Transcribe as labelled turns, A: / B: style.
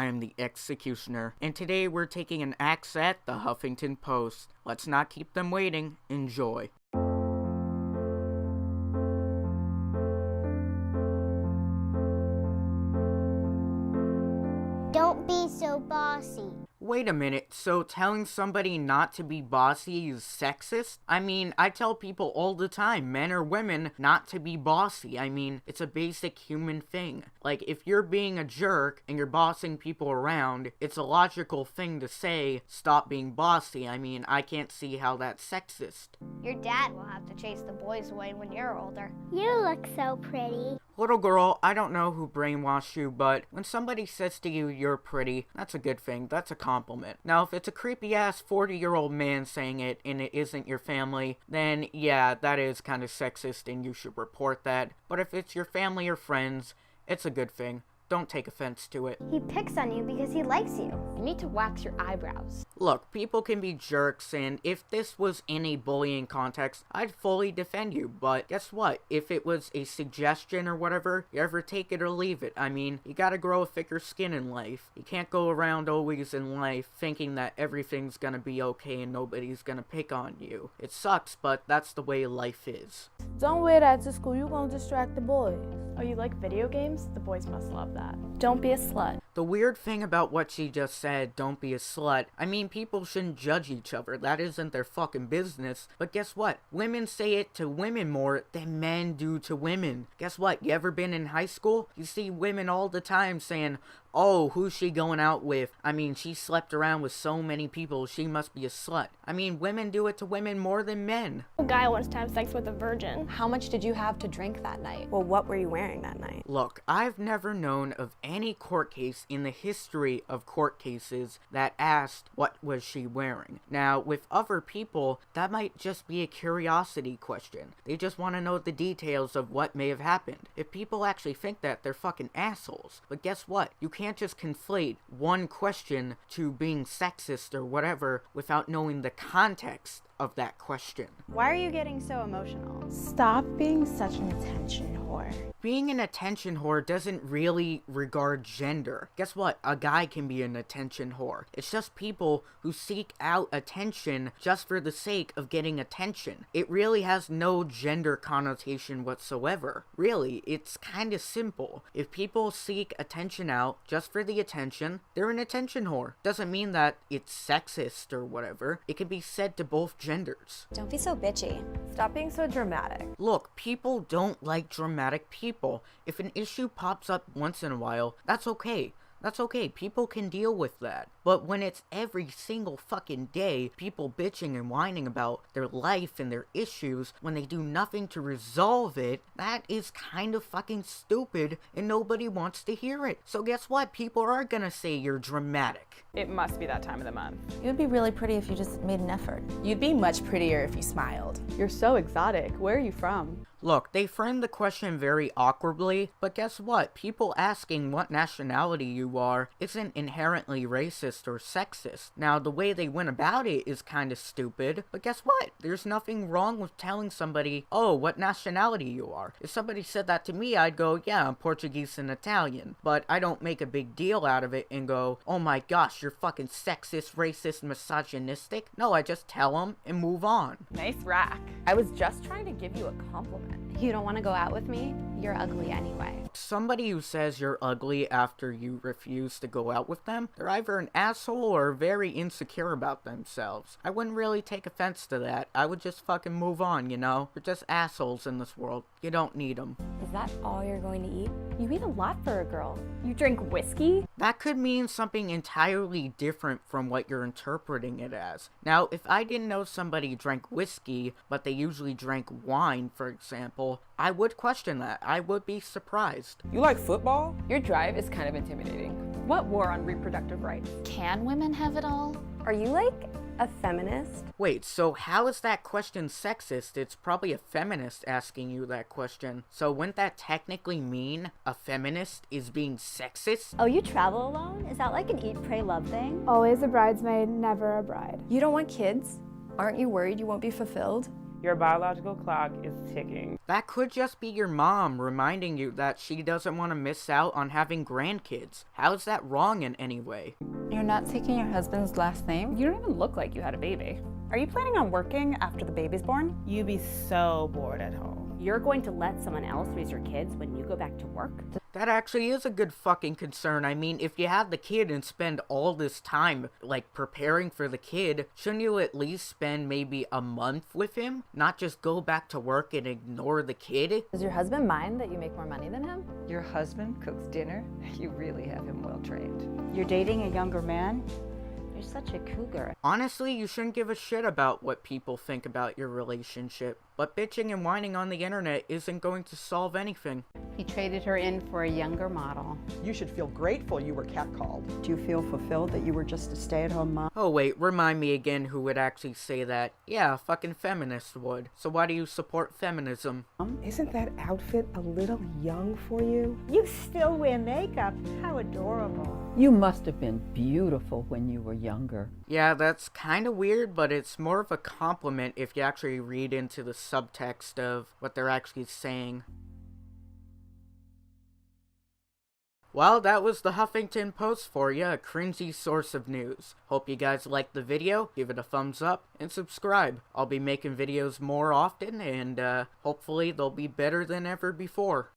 A: I am the Executioner, and today we're taking an axe at the Huffington Post. Let's not keep them waiting. Enjoy.
B: Don't be so bossy.
A: Wait a minute, so telling somebody not to be bossy is sexist? I mean, I tell people all the time, men or women, not to be bossy. I mean, it's a basic human thing. Like, if you're being a jerk and you're bossing people around, it's a logical thing to say, stop being bossy. I mean, I can't see how that's sexist.
B: Your dad will have to chase the boys away when you're older. You look so pretty.
A: Little girl, I don't know who brainwashed you, but when somebody says to you, you're pretty, that's a good thing. That's a compliment. Now, if it's a creepy-ass 40-year-old man saying it and it isn't your family, then yeah, that is kind of sexist and you should report that. But if it's your family or friends, it's a good thing. Don't take offense to it.
B: He picks on you because he likes you.
C: You need to wax your eyebrows.
A: Look, people can be jerks, and if this was in a bullying context, I'd fully defend you, but guess what? If it was a suggestion or whatever, you ever take it or leave it. I mean, you gotta grow a thicker skin in life. You can't go around always in life thinking that everything's gonna be okay and nobody's gonna pick on you. It sucks, but that's the way life is.
D: Don't wear that to school, you gonna distract the boys.
C: Oh, you like video games? The boys must love that.
D: Don't be a slut.
A: The weird thing about what she just said, don't be a slut, I mean, people shouldn't judge each other. That isn't their fucking business. But guess what? Women say it to women more than men do to women. Guess what? You ever been in high school? You see women all the time saying, oh, who's she going out with? I mean, she slept around with so many people, she must be a slut. I mean, women do it to women more than men.
E: A guy wants to have sex with a virgin.
C: How much did you have to drink that night?
F: Well, what were you wearing that night?
A: Look, I've never known of any court case in the history of court cases that asked what was she wearing. Now, with other people, that might just be a curiosity question. They just want to know the details of what may have happened. If people actually think that, they're fucking assholes. But guess what? You can't just conflate one question to being sexist or whatever without knowing the context of that question.
F: Why are you getting so emotional?
D: Stop being such an attention whore.
A: Being an attention whore doesn't really regard gender. Guess what? A guy can be an attention whore. It's just people who seek out attention just for the sake of getting attention. It really has no gender connotation whatsoever. Really, it's kind of simple. If people seek attention out just for the attention, they're an attention whore. Doesn't mean that it's sexist or whatever. It can be said to both genders.
C: Don't be so bitchy.
F: Stop being so dramatic.
A: Look, people don't like dramatic people. If an issue pops up once in a while, that's okay. That's okay, people can deal with that. But when it's every single fucking day, people bitching and whining about their life and their issues when they do nothing to resolve it, that is kind of fucking stupid and nobody wants to hear it. So guess what? People are gonna say you're dramatic.
G: It must be that time of the month.
H: You'd be really pretty if you just made an effort.
F: You'd be much prettier if you smiled.
G: You're so exotic. Where are you from?
A: Look, they framed the question very awkwardly, but guess what? People asking what nationality you are isn't inherently racist or sexist. Now, the way they went about it is kind of stupid, but guess what? There's nothing wrong with telling somebody, oh, what nationality you are. If somebody said that to me, I'd go, yeah, I'm Portuguese and Italian. But I don't make a big deal out of it and go, oh my gosh, you're fucking sexist, racist, misogynistic. No, I just tell them and move on.
G: Nice rack.
F: I was just trying to give you a compliment.
C: You don't want to go out with me? You're ugly anyway.
A: Somebody who says you're ugly after you refuse to go out with them, they're either an asshole or very insecure about themselves. I wouldn't really take offense to that. I would just fucking move on, you know? We're just assholes in this world. You don't need them.
C: Is that all you're going to eat?
E: You eat a lot for a girl. You drink whiskey?
A: That could mean something entirely different from what you're interpreting it as. Now, if I didn't know somebody drank whiskey, but they usually drank wine, for example, I would question that. I would be surprised.
G: You like football? Your drive is kind of intimidating. What war on reproductive rights?
C: Can women have it all?
F: Are you like a feminist?
A: Wait, so how is that question sexist? It's probably a feminist asking you that question. So wouldn't that technically mean a feminist is being sexist?
B: Oh, you travel alone? Is that like an eat, pray, love thing?
E: Always a bridesmaid, never a bride.
F: You don't want kids?
H: Aren't you worried you won't be fulfilled?
I: Your biological clock is ticking.
A: That could just be your mom reminding you that she doesn't want to miss out on having grandkids. How's that wrong in any way?
H: You're not taking your husband's last name?
G: You don't even look like you had a baby.
J: Are you planning on working after the baby's born?
D: You'd be so bored at home.
K: You're going to let someone else raise your kids when you go back to work?
A: That actually is a good fucking concern. I mean, if you have the kid and spend all this time, like, preparing for the kid, shouldn't you at least spend maybe a month with him? Not just go back to work and ignore the kid?
F: Does your husband mind that you make more money than him?
L: Your husband cooks dinner? You really have him well trained.
K: You're dating a younger man? You're such a cougar.
A: Honestly, you shouldn't give a shit about what people think about your relationship. But bitching and whining on the internet isn't going to solve anything.
K: He traded her in for a younger model.
M: You should feel grateful you were catcalled.
L: Do you feel fulfilled that you were just a stay-at-home mom?
A: Oh wait, remind me again who would actually say that. Yeah, a fucking feminist would. So why do you support feminism?
I: Isn't that outfit a little young for you?
K: You still wear makeup. How adorable.
L: You must have been beautiful when you were younger.
A: Yeah, that's kind of weird, but it's more of a compliment if you actually read into the subtext of what they're actually saying. Well, that was the Huffington Post for you, a cringy source of news. Hope you guys liked the video, give it a thumbs up, and subscribe. I'll be making videos more often, and hopefully they'll be better than ever before.